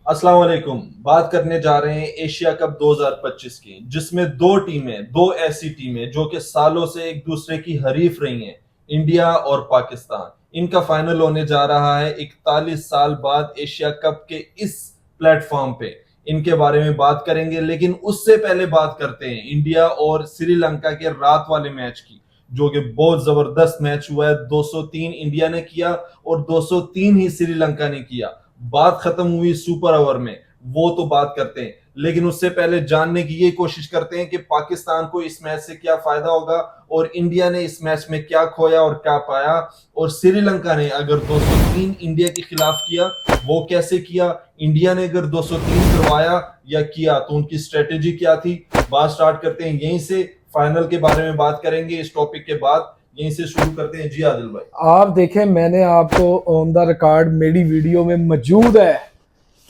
अस्सलाम वालेकुम। बात करने जा रहे हैं एशिया कप 2025 की, जिसमें दो ऐसी टीमें जो कि सालों से एक दूसरे की हरीफ रही हैं, इंडिया और पाकिस्तान। इनका फाइनल होने जा रहा है 41 साल बाद एशिया कप के इस प्लेटफॉर्म पे। इनके बारे में बात करेंगे, लेकिन उससे पहले बात करते हैं इंडिया और श्रीलंका के रात वाले मैच की, जो कि बहुत जबरदस्त मैच हुआ है। 203 इंडिया ने किया और 203 ही श्रीलंका ने किया। बात खत्म हुई सुपर ओवर में, वो तो बात करते हैं, लेकिन उससे पहले जानने की ये कोशिश करते हैं कि पाकिस्तान को इस मैच से क्या फायदा होगा और इंडिया ने इस मैच में क्या खोया और क्या पाया। और श्रीलंका ने अगर 203 इंडिया के खिलाफ किया, वो कैसे किया। इंडिया ने अगर 203 करवाया या किया, तो उनकी स्ट्रेटेजी क्या थी। बात स्टार्ट करते हैं यहीं से। फाइनल के बारे में बात करेंगे इस टॉपिक के बाद। यहीं से शुरू करते हैं। जी आदिल भाई, आप देखें, मैंने आपको ऑन द रिकॉर्ड मेरी वीडियो में मौजूद है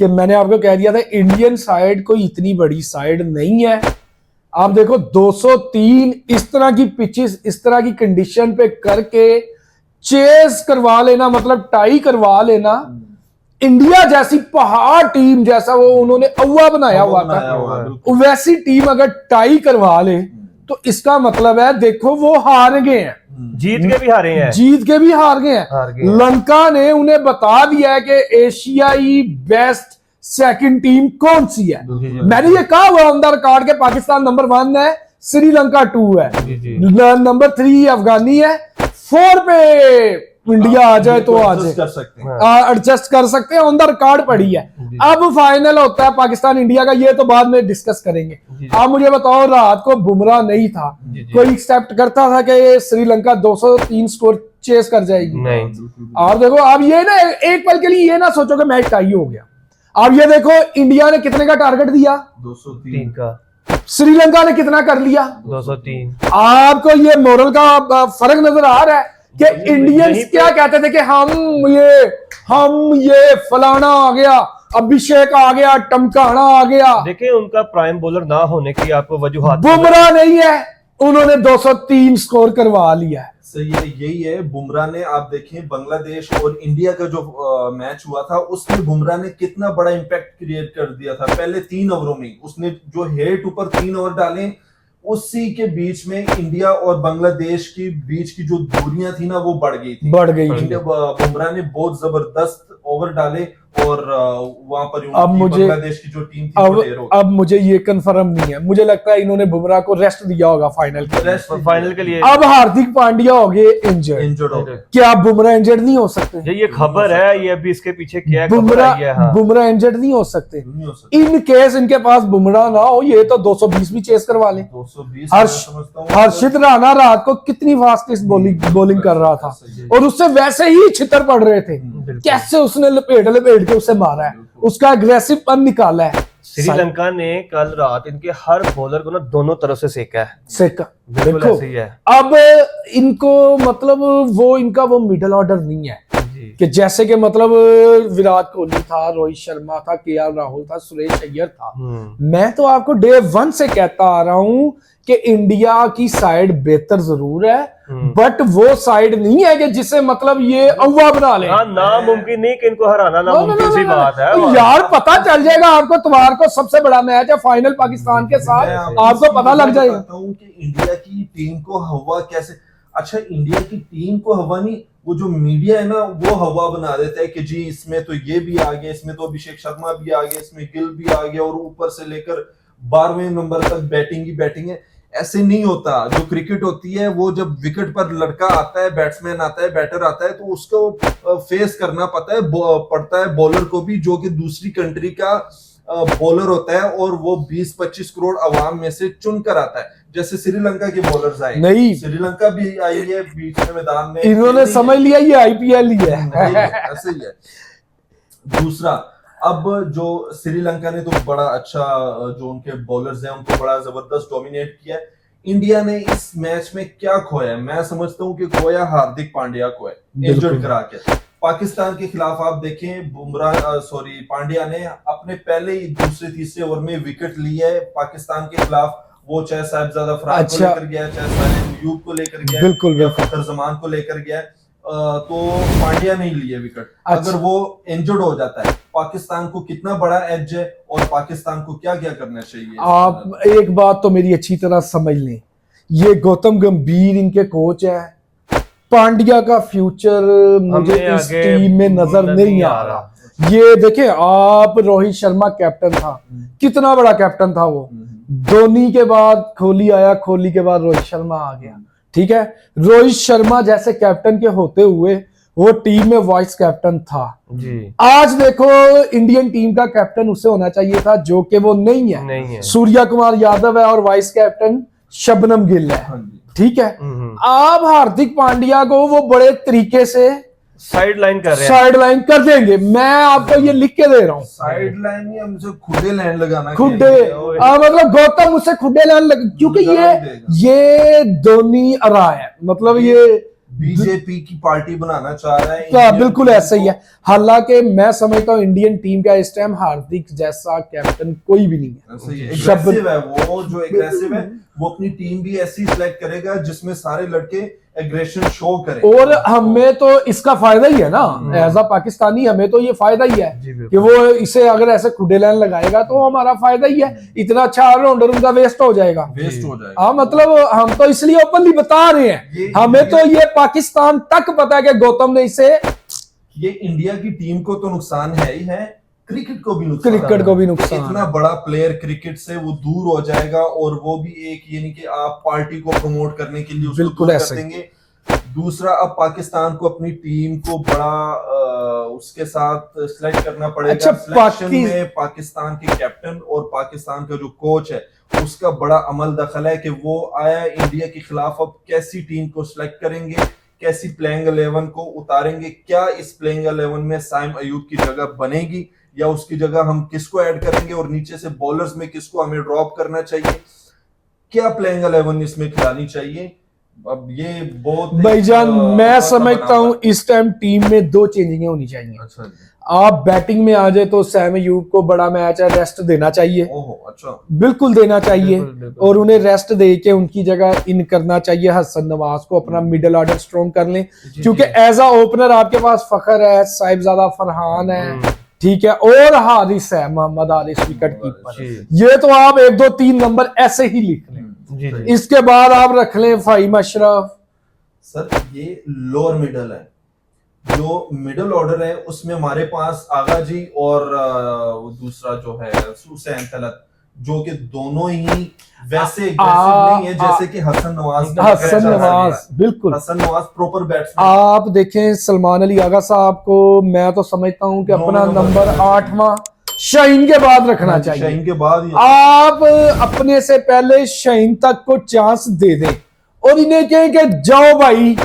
कि मैंने आपको कह दिया था इंडियन साइड कोई इतनी बड़ी साइड नहीं है। आप देखो 203 इस तरह की पिचेस, इस तरह की कंडीशन पे करके चेस करवा लेना, मतलब टाई करवा लेना। इंडिया जैसी पहाड़ टीम जैसा वो उन्होंने अव्वा बनाया हुआ था, वैसी टीम अगर टाई करवा ले तो इसका मतलब है, देखो वो हार गए हैं, जीत के भी हारे हैं, जीत के भी हार गए हैं। लंका ने उन्हें बता दिया है कि एशियाई बेस्ट सेकंड टीम कौन सी है। मैंने ये कहा हुआ ऑन द रिकॉर्ड के पाकिस्तान नंबर 1 है, श्रीलंका 2 है, नंबर 3 अफगानी है, 4 पे इंडिया आ जाए तो आ जाए, एडजस्ट कर सकते हैं। ऑन द रिकॉर्ड पड़ी है। अब फाइनल होता है पाकिस्तान इंडिया का, ये तो बाद में डिस्कस करेंगे। आप मुझे बताओ, रात को बुमराह नहीं था, कोई एक्सेप्ट करता था कि श्रीलंका 203 स्कोर चेस कर जाएगी? नहीं। आप देखो, आप ये ना एक पल के लिए ये ना सोचो कि मैच टाई हो गया। आप ये देखो, इंडिया ने कितने का टारगेट दिया? 203 का। श्रीलंका ने कितना कर लिया? 203। आपको ये मोरल का फर्क नजर आ रहा है कि इंडियंस क्या कहते थे कि हम ये फलाना आ गया, अभिषेक आ गया, टमकाना आ गया। देखिए, उनका प्राइम बॉलर ना होने की आपको वजूहात बुमराह नहीं है, उन्होंने 203 स्कोर करवा लिया है। सही है, यही है। बुमराह ने, आप देखें बांग्लादेश और इंडिया का जो मैच हुआ था, उसमें बुमराह ने कितना बड़ा इंपैक्ट क्रिएट कर दिया था। पहले 3 ओवरों में उसने जो हेट ऊपर 3 ओवर डाले, उसी के बीच में इंडिया और बांग्लादेश की बीच की जो दूरियां थी ना, वो बढ़ गई थी। बुमराह ने बहुत जबरदस्त ओवर डाले और वहां पर अब मुझे बांग्लादेश की जो टीम थी अब मुझे ये कंफर्म नहीं है, मुझे लगता है इन्होंने बुमराह को रेस्ट दिया होगा फाइनल के लिए। अब हार्दिक पांड्या हो गए इंजर्ड हो गए। क्या बुमराह इंजर्ड नहीं हो सकते? ये खबर है, ये अभी इसके पीछे क्या है, बुमराह इंजर्ड नहीं हो सकते। इन केस इनके पास बुमराह ना हो, ये तो 220 भी चेस करवा ले। 220 हर्षित राणा रात को कितनी फास्टेस्ट बॉलिंग कर रहा था और उससे वैसे ही छितर पड़ रहे थे। कैसे उसने लपेट के उसे मारा है, उसका अग्रेसिव पन निकाला है। श्रीलंका ने कल रात इनके हर बॉलर को ना दोनों तरफ से सेका है। देखो है। अब इनको मतलब इनका वो मिडिल ऑर्डर नहीं है कि जैसे कि मतलब विराट कोहली था, रोहित शर्मा था, केएल राहुल था, सुरेश अय्यर था। मैं तो आपको डे 1 से कहता आ रहा हूं कि इंडिया की साइड बेहतर जरूर है, बट वो साइड नहीं है कि जिसे मतलब ये अव्वा बना ले। नामुमकिन नहीं कि इनको हराना, नामुमकिन सी बात है यार। पता चल जाएगा आपको, तुम्हारे को सबसे बड़ा मैच है फाइनल पाकिस्तान के साथ, आपको पता लग जाएगा कि इंडिया की टीम को हवा कैसे। अच्छा, इंडिया की टीम को हवा नहीं, वो जो मीडिया है ना, वो हवा बना देता है कि जी इसमें तो ये भी आ गया, इसमें तो अभिषेक शर्मा भी आ गया, इसमें गिल भी आ गया, और ऊपर से लेकर 12वें नंबर तक बैटिंग ही बैटिंग है। ऐसे नहीं होता। जो क्रिकेट होती है, वो जब विकेट पर लड़का आता है, बैट्समैन आता है, बैटर आता है, तो उसको फेस करना पड़ता है बॉलर को भी, जो कि दूसरी कंट्री का बॉलर होता है, और वो 20-25 करोड़ अवाम में से चुन कर आता है। जैसे श्रीलंका के बॉलर्स आए, नहीं श्रीलंका भी आई है बीच में मैदान में, इन्होंने समझ लिया ये आईपीएल ही है। ऐसे ही है। दूसरा, अब जो श्रीलंका ने तो बड़ा अच्छा, जो उनके बॉलर्स हैं उनको बड़ा जबरदस्त डोमिनेट किया है। इंडिया ने इस मैच में क्या खोया है? मैं समझता हूं कि खोया हार्दिक पांड्या को है, इंजर्ड करा के। पाकिस्तान के खिलाफ आप देखें, पांड्या ने अपने पहले ही दूसरे तीसरे ओवर में विकेट ली है पाकिस्तान के खिलाफ। वो चाहे साहिबजादा फरार को लेकर गया, चाहे सालिम अय्यूब को लेकर गया, बिल्कुल या फखर जमान को लेकर गया, तो पांड्या नहीं लिए विकेट। अगर वो इंजर्ड हो जाता है, पाकिस्तान को कितना बड़ा एज है और पाकिस्तान को क्या क्या करना चाहिए? आप एक बात तो मेरी अच्छी तरह समझ लें, ये गौतम गंभीर इनके कोच है, पांड्या का फ्यूचर मुझे हमें इस आगे टीम में नजर नहीं आ रहा। ये देखें आप, रोहित शर्मा कैप्टन था, कितना बड़ा कैप्टन था वो, धोनी के बाद कोहली आया, कोहली के बाद रोहित शर्मा आ गया, ठीक है। रोहित शर्मा जैसे कैप्टन के होते हुए वो टीम में वाइस कैप्टन था जी। आज देखो इंडियन टीम का कैप्टन उसे होना चाहिए था, जो कि वो नहीं है। सूर्या कुमार यादव है और वाइस कैप्टन शबनम गिल है, ठीक है। आप हार्दिक पांड्या को वो बड़े तरीके से साइड लाइन कर रहे हैं, साइड लाइन कर देंगे, मैं आपको ये लिख के दे रहा हूँ। साइड लाइन ही हमसे खुदे लाइन लगाना, खुदे मतलब गौतम उससे खुदे लाइन लग, क्योंकि ये धोनी अरा है, मतलब ये बीजेपी की पार्टी बनाना चाह रहा है। क्या बिल्कुल ऐसा ही है। हालांकि मैं समझता हूँ इंडियन टीम का इस टाइम हार्दिक जैसा कैप्टन कोई भी नहीं है। एग्रेसिव है वो, जो एग्रेसिव है वो अपनी टीम भी ऐसी सिलेक्ट करेगा जिसमें सारे लड़के एग्रेशन शो करें। और हमें तो इसका फायदा ही है ना, एज अ पाकिस्तानी हमें तो ये फायदा ही है कि वो इसे अगर ऐसे खुडे लाइन लगाएगा तो हमारा फायदा ही है। इतना अच्छा ऑलराउंडर उनका वेस्ट हो जाएगा, हाँ मतलब हम तो इसलिए ओपनली बता रहे हैं, हमें तो ये पाकिस्तान तक पता है कि गौतम ने इसे, ये इंडिया की टीम को तो नुकसान है ही है, क्रिकेट को भी नुकसान। इतना बड़ा प्लेयर क्रिकेट से वो दूर हो जाएगा और वो भी एक, यानी कि आप पार्टी को प्रमोट करने के लिए बिल्कुल ऐसे देंगे। दूसरा, अब पाकिस्तान को अपनी टीम को बड़ा उसके साथ सिलेक्ट करना पड़ेगा। अच्छा, सिलेक्शन में पाकिस्तान के कैप्टन और पाकिस्तान का जो कोच है उसका बड़ा अमल दखल है कि वो आया इंडिया के खिलाफ अब कैसी टीम को सिलेक्ट करेंगे, कैसी प्लेइंग 11 को उतारेंगे, क्या इस प्लेइंग 11 में साइम अयूब की जगह बनेगी या उसकी जगह हम किसको ऐड करेंगे और नीचे से बॉलर्स में किसको हमें ड्रॉप करना चाहिए, क्या प्लेइंग 11 इसमें खिलानी चाहिए। अब ये बहुत भाईजान मैं समझता हूं इस टाइम टीम में दो चेंजिंग होनी चाहिए। अच्छा, आप बैटिंग में आ जाए तो सैम अयूब को बड़ा मैच है, रेस्ट देना चाहिए। अच्छा, बिल्कुल देना चाहिए। और उन्हें रेस्ट दे के उनकी जगह इन करना चाहिए हसन नवाज को, अपना मिडिल ऑर्डर स्ट्रॉन्ग कर लें, क्योंकि एज अ ओपनर आपके पास फखर है, साहिबजादा फरहान है, ठीक है, और हारिस है, मोहम्मद हारिस विकेट कीपर। ये तो आप 1 2 3 नंबर ऐसे ही लिख लें। इसके बाद आप रख लें फाहिम अशरफ। सर ये लोअर मिडल है, जो मिडिल ऑर्डर है उसमें हमारे पास आगा जी और दूसरा जो है हुसैन तलत, जो कि दोनों ही वैसे एग्रेसिव नहीं है जैसे कि हसन नवाज। बिल्कुल, हसन नवाज प्रॉपर बैट्समैन। आप देखें सलमान अली आगा साहब को मैं तो समझता हूं कि अपना नंबर 8वां शाहीन के बाद रखना चाहिए। शाहीन के बाद आप अपने से पहले शाहीन तक को चांस दे दें और इन्हें कहें कि जाओ भाई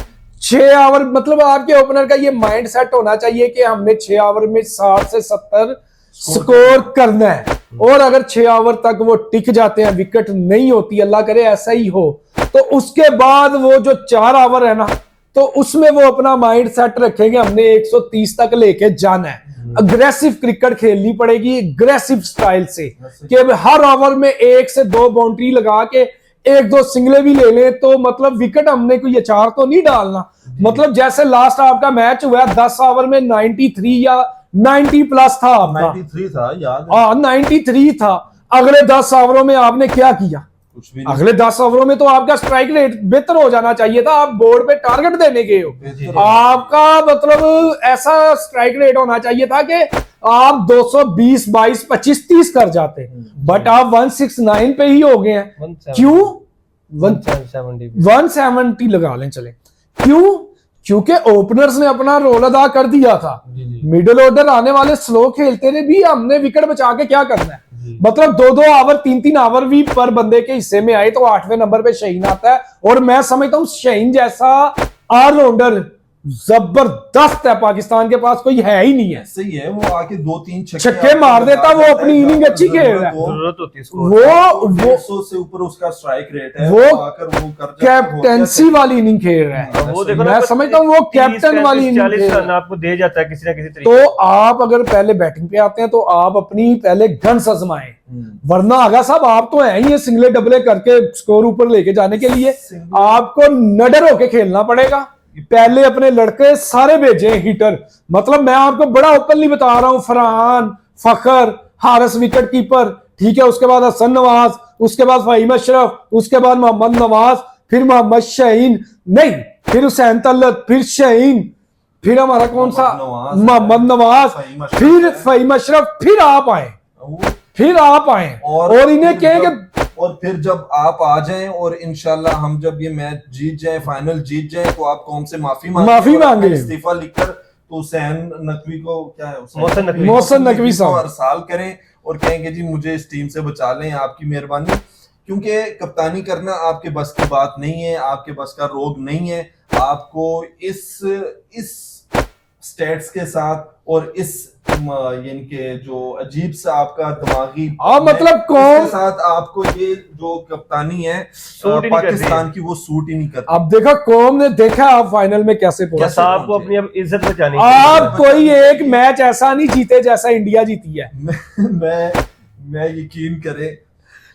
6 ओवर, मतलब आपके ओपनर का ये माइंड सेट होना चाहिए कि हमने 6 ओवर में 60 से 70 स्कोर करना है। और अगर 6 ओवर तक वो टिक जाते हैं, विकेट नहीं होती, अल्लाह करे ऐसा ही हो, तो उसके बाद वो जो 4 ओवर है ना, तो उसमें वो अपना माइंड सेट रखेंगे हमने 130 तक लेके जाना है। अग्रेसिव क्रिकेट खेलनी पड़ेगी, अग्रेसिव स्टाइल से, कि हर ओवर में 1 से 2 बाउंड्री लगा के 1 2 सिंगले भी ले लें, तो मतलब विकेट हमने कोई अचार तो नहीं डालना। मतलब जैसे लास्ट आपका मैच हुआ 10 ओवर में 93 या 90 प्लस था, 93 था याद, 93 था। अगले 10 ओवरों में आपने क्या किया? कुछ भी नहीं। अगले 10 ओवरों में तो आपका स्ट्राइक रेट बेहतर हो जाना चाहिए था। आप बोर्ड पे टारगेट देने गए हो, आपका मतलब ऐसा स्ट्राइक रेट होना चाहिए था कि आप 220 22 25 30 कर जाते, बट आप 169 पे ही हो गए हैं। क्यों? 170 लगा लें, चले। क्यों? क्योंकि ओपनर्स ने अपना रोल अदा कर दिया था। मिडिल ऑर्डर आने वाले स्लो खेलते रहे भी, हमने विकेट बचा के क्या करना है। मतलब 2 ओवर 3 ओवर भी पर बंदे के हिस्से में आए तो 8वें नंबर पे शाहीन आता है। और मैं समझता हूं शाहीन जैसा ऑलराउंडर जबरदस्त है, पाकिस्तान के पास कोई है ही नहीं है। सही है, वो आके 2-3 छक्के मार देता, वो अपनी इनिंग अच्छी खेल रहा है, वो 150 से ऊपर उसका स्ट्राइक रेट है, वो आकर वो कैप्टेंसी वाली इनिंग खेल रहा है। वो देखो मैं समझता हूँ वो कैप्टन वाली इनिंग 40 रन आपको दे जाता है किसी ना किसी तरीके। तो आप अगर पहले बैटिंग पे आते हैं तो आप अपनी पहले गन्स आजमाएं, वरना आगा साहब आप तो हैं ही सिंगले डबले करके स्कोर ऊपर लेके जाने के लिए, आपको नडर होके खेलना पड़ेगा। पहले अपने लड़के सारे भेजे हिटर, मतलब मैं आपको बड़ा ओपनली बता रहा हूं, फरहान, फखर, हारिस विकेट कीपर, ठीक है, उसके बाद हसन नवाज, उसके बाद फहीम अशरफ, उसके बाद मोहम्मद नवाज, फिर मोहम्मद शहीन, नहीं फिर हुसैन तलत, फिर शहीन, फिर हमारा कौन सा मोहम्मद नवाज, फिर फहीम अशरफ, फिर आप आए, फिर आप आए और इन्हें कहेंगे। और फिर जब आप आ जाएं और इंशाल्लाह हम जब ये मैच जीत जाएं, फाइनल जीत जाएं, तो आप कौम से माफी मांगे, इस्तीफा लिखकर तो हुसैन नकवी को, क्या है, मोहसिन नकवी साहब अरसाल करें और कहेंगे जी मुझे इस टीम से बचा लें, आपकी मेहरबानी, क्योंकि कप्तानी करना आपके बस की बात नहीं है, आपके बस का रोग नहीं है। आपको इस स्टेट्स के साथ और इस यानी कि जो अजीब सा आपका दिमागी मतलब कौन साथ आपको ये जो कप्तानी है पाकिस्तान की, वो सूट ही नहीं करती। अब देखा कौम ने देखा आप फाइनल में कैसे पहुंचे, आपको अपनी अब इज्जत बचानी, आप कोई एक मैच ऐसा नहीं जीते जैसा इंडिया जीती है। मैं यकीन करें,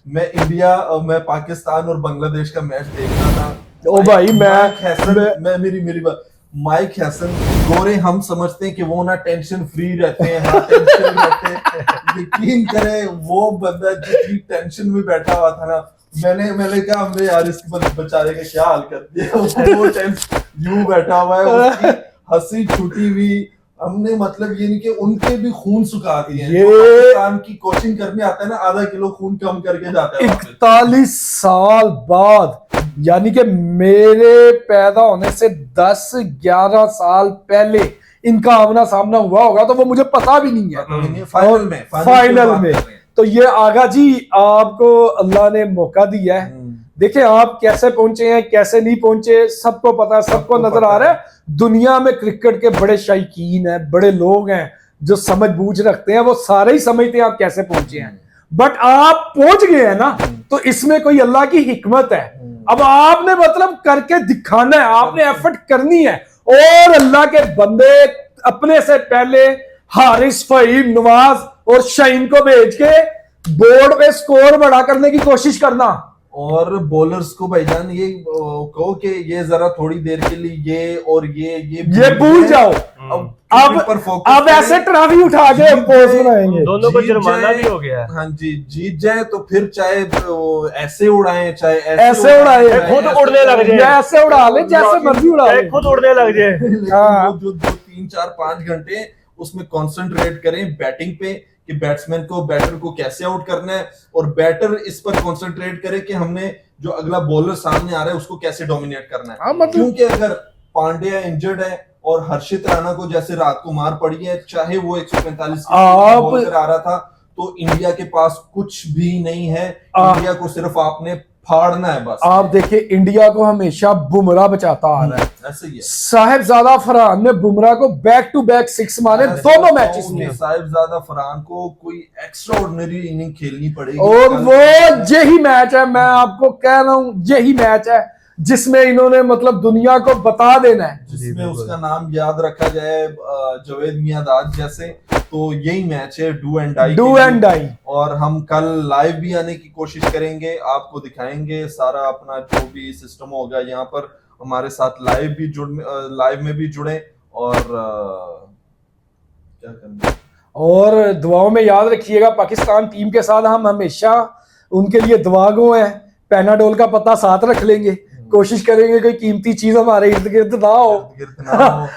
मैं पाकिस्तान और बांग्लादेश का मैच देख रहा था। ओ भाई मेरी बात, माइक हैसन गोरे हम समझते हैं कि वो ना टेंशन फ्री रहते हैं, हाँ टेंशन रहते हैं, यकीन करें वो बंदा जितनी टेंशन में बैठा हुआ था ना, मैंने कहा हमने यार इसके बेचारे का क्या हाल कर दिया, वो टेंशन यूं बैठा हुआ है, उसकी हंसी छुटी हुई, हमने मतलब ये नहीं कि उनके भी खून सुखा दिए हैं। पाकिस्तान की कोचिंग करने आता है ना, आधा किलो खून कम करके जाता है। 41 साल बाद, यानी कि मेरे पैदा होने से 10-11 साल पहले इनका आमना सामना हुआ होगा, तो वो मुझे पता भी नहीं है। फाइनल में तो ये आगा जी आपको अल्लाह ने मौका दिया है, देखिए आप कैसे पहुंचे हैं, कैसे नहीं पहुंचे, सबको पता है, सबको नजर आ रहा है। दुनिया में क्रिकेट के बड़े शायकीन हैं, बड़े लोग हैं जो समझ बूझ रखते हैं, वो सारे ही समझते हैं आप कैसे पहुंचे हैं, बट आप पहुंच गए हैं ना, तो इसमें कोई अल्लाह की हिकमत है। अब आपने मतलब करके दिखाना है, आपने एफर्ट करनी है, और अल्लाह के बंदे अपने से पहले हारिस, फहीम, नवाज और शहीन को भेज के बोर्ड पे स्कोर बड़ा करने की कोशिश करना, और बॉलर्स को भाईजान ये कहो कि ये जरा थोड़ी देर के लिए ये भूल जाओ, अब ऐसे ट्रॉफी उठा के पोज बनाएंगे, दोनों को जुर्माना भी हो गया। हाँ जी, जीत जाए तो फिर चाहे ऐसे उड़ाएं, चाहे ऐसे उड़ाए, खुद उड़ने लग जाए, ऐसे उड़ा ले जैसे मर्जी उड़ा ले, खुद उड़ने लग जाए। जो 3-4-5 घंटे उसमें कंसंट्रेट करें बैटिंग पे कि बैट्समैन को, बैटर को कैसे आउट करना है, और बैटर इस पर कंसंट्रेट करे कि हमने जो अगला बॉलर सामने आ रहा है उसको कैसे डोमिनेट करना है। मतलब क्योंकि अगर पांड्या इंजर्ड है और हर्षित राणा को जैसे रात को मार पड़ी है, चाहे वो 145 बॉल कर आ रहा था, तो इंडिया के पास कुछ भी नहीं है। इंडिया को सिर्फ आपने फाड़ना है बस। आप देखिए इंडिया को हमेशा बुमराह बचाता आ रहा है, ऐसे ही है। साहिबजादा फरहान ने बुमराह को बैक टू बैक 6 मारे दोनों मैचेस में। साहिबजादा फरहान को कोई एक्स्ट्रा ऑर्डिनरी इनिंग खेलनी पड़ेगी, और वो यही मैच है, मैं आपको कह रहा हूं यही मैच है जिसमें इन्होंने मतलब दुनिया को बता देना है, जिसमें उसका नाम याद रखा जाए जावेद मियांदाद जैसे। तो यही मैच है डू एंड डाई, और हम कल लाइव भी आने की कोशिश करेंगे, आपको दिखाएंगे सारा अपना जो भी सिस्टम होगा यहाँ पर, हमारे साथ लाइव में भी जुड़े, और क्या करना, और दुआओं में याद रखिएगा पाकिस्तान टीम के साथ हम हमेशा उनके लिए दुआ गो हैं। पैनाडोल का पता साथ रख लेंगे, कोशिश करेंगे कोई कीमती चीज हमारे इर्द गिर्द ना हो।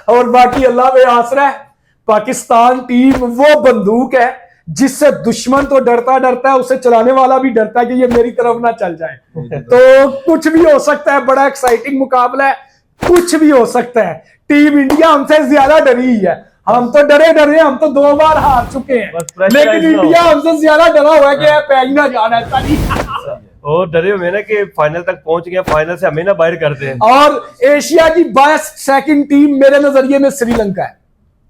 और बाकी अल्लाह पे आसरा है, पाकिस्तान टीम वो बंदूक है जिससे दुश्मन तो डरता है, उसे चलाने वाला भी डरता है कि ये मेरी तरफ ना चल जाए। तो कुछ भी हो सकता है, बड़ा एक्साइटिंग मुकाबला है, कुछ भी हो सकता है। टीम इंडिया हमसे ज्यादा डरी है, हम तो डरे, हम तो 2 बार हार चुके हैं, लेकिन इंडिया हमसे ज्यादा डरा हुआ है कि पैग ना जाना है। और डरे हुए ना कि फाइनल तक पहुंच गया, फाइनल से हमें ना बाहर करते हैं। और एशिया की बेस्ट सेकंड टीम मेरे नजरिए में श्रीलंका है,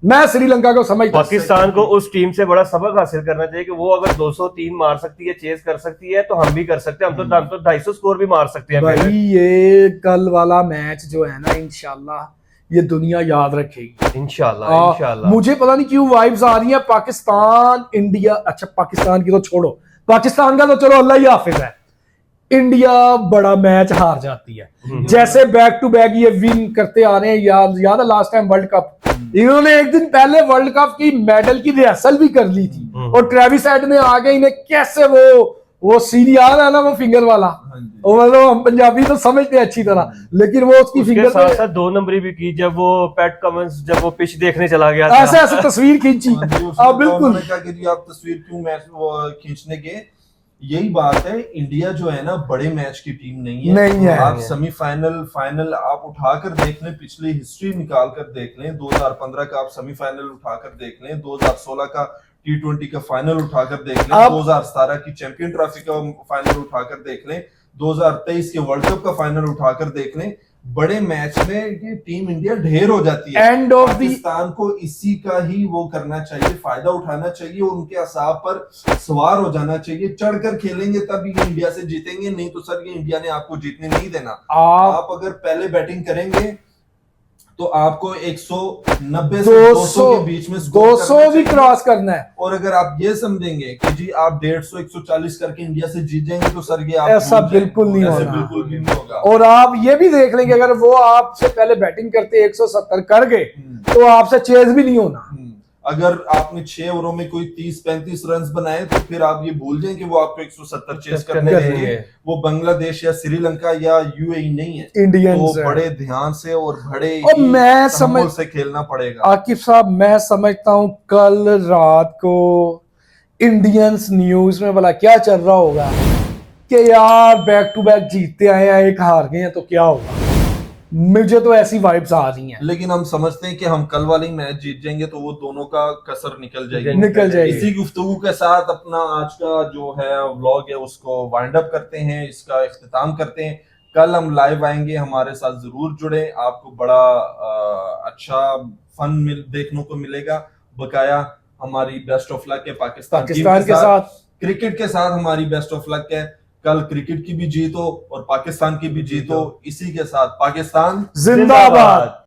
मैं श्रीलंका को समझता हूं। पाकिस्तान को उस टीम से बड़ा सबक हासिल करना चाहिए कि वो अगर 203 मार सकती है, चेस कर सकती है, तो हम भी कर सकते हैं। हम तो 250 स्कोर भी मार सकते हैं भाई। ये कल वाला मैच जो है ना, इंशाल्लाह ये दुनिया याद रखेगी, इंशाल्लाह। मुझे पता नहीं क्यों वाइब्स आ रही है पाकिस्तान इंडिया। अच्छा पाकिस्तान की तो छोड़ो, पाकिस्तान का तो चलो अल्लाह ही हाफिज है, इंडिया बड़ा मैच हार जाती है। जैसे बैक टू बैक ये विन करते आ रहे हैं, याद है लास्ट टाइम वर्ल्ड कप, इन्होंने एक दिन पहले वर्ल्ड कप की मेडल की रिहर्सल भी कर ली थी, और ट्रेविस हेड ने आगे इन्हें कैसे वो सीन याद है ना, वो फिंगर वाला, वो मतलब हम पंजाबी तो समझते हैं अच्छी तरह, लेकिन वो उसकी उसके फिंगर साथ साथ 2 नंबरी भी की जब वो पैट कमिंस जब वो पिच देखने चला गया था। ऐसे ऐसे तस्वीर खींची। हाँ बिल्कुल, उन्होंने कहा कि जी आप तस्वीर क्यों मैच वो खींचने गए। यही बात है, इंडिया जो है ना बड़े मैच की टीम नहीं है। आप सेमीफाइनल फाइनल आप उठाकर देख लें, पिछली हिस्ट्री निकाल कर देख लें, 2015 का आप सेमीफाइनल उठाकर देख लें, 2016 का T20 का फाइनल उठाकर देख लें, 2017 की चैंपियन ट्रॉफी का फाइनल उठाकर देख लें, 2023 के वर्ल्ड कप का फाइनल उठाकर देख लें। बड़े मैच में ये टीम इंडिया ढेर हो जाती है। एंड ऑफ पाकिस्तान को इसी का ही वो करना चाहिए, फायदा उठाना चाहिए, उनके असाब पर सवार हो जाना चाहिए। चढ़कर खेलेंगे तब ये इंडिया से जीतेंगे, नहीं तो सर ये इंडिया ने आपको जीतने नहीं देना। आप अगर पहले बैटिंग करेंगे तो आपको 190 से 200 के बीच में 200 भी क्रॉस करना है, और अगर आप ये समझेंगे कि जी आप 150 140 करके इंडिया से जीत जाएंगे तो सर ये आप ऐसा बिल्कुल नहीं होगा, बिल्कुल भी नहीं होगा। और आप ये भी देख लेंगे अगर वो आपसे पहले बैटिंग करते 170 कर गए तो आपसे चेज भी नहीं होना। अगर आपने 6 ओवरों में कोई 30-35 रन बनाए तो फिर आप ये भूल जाएं कि वो आपको 170 चेस करने देंगे। वो बांग्लादेश या श्रीलंका या यूएई नहीं है, इंडियंस तो बड़े ध्यान से और बड़े मैं समझ से खेलना पड़ेगा। आकिब साहब, मैं समझता हूं कल रात को इंडियंस न्यूज में भला क्या चल रहा होगा कि यार बैक टू बैक जीतते आए हैं, एक हार गए हैं तो क्या होगा। मुझे तो ऐसी वाइब्स आ रही हैं, लेकिन हम समझते हैं कि हम कल वाली मैच जीत जाएंगे तो वो दोनों का कसर निकल जाएगी। इसी गुफ्तगू के साथ अपना आज का जो है व्लॉग है उसको वाइंड अप करते हैं, इसका इख्तिताम करते हैं। कल हम लाइव आएंगे, हमारे साथ जरूर जुड़े, आपको बड़ा अच्छा फन देखने को मिलेगा। बकाया हमारी बेस्ट ऑफ लक है पाकिस्तान के साथ, क्रिकेट के साथ हमारी बेस्ट ऑफ लक है। कल क्रिकेट की भी जीत हो और पाकिस्तान की भी जीत हो। इसी के साथ पाकिस्तान जिंदाबाद।